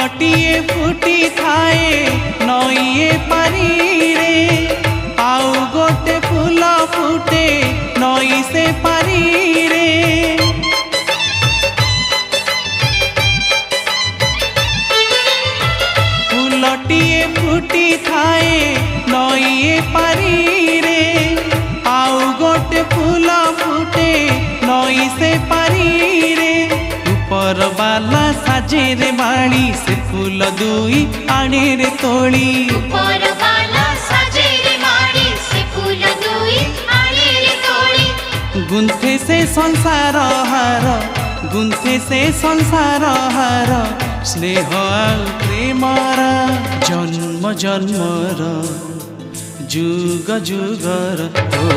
फूलटिए फुटी थाए नईए पारी रे आउ गोटे फूल फुटे नई से पारी रे फूलटिए फुटी थाए नईए पारी रे आउ गोटे फूल फुटे नई से पारी रे ऊपर बाला साजे रे बाणी से फूल दुई आणे रे तोली ऊपर वाला साजे रे माड़ी से फूल दुई आने रे तोड़ी गुंथे से संसार हार गुंथे से संसार हार स्नेह आउ प्रेमर जन्म जन्मर जुग जुगर ओ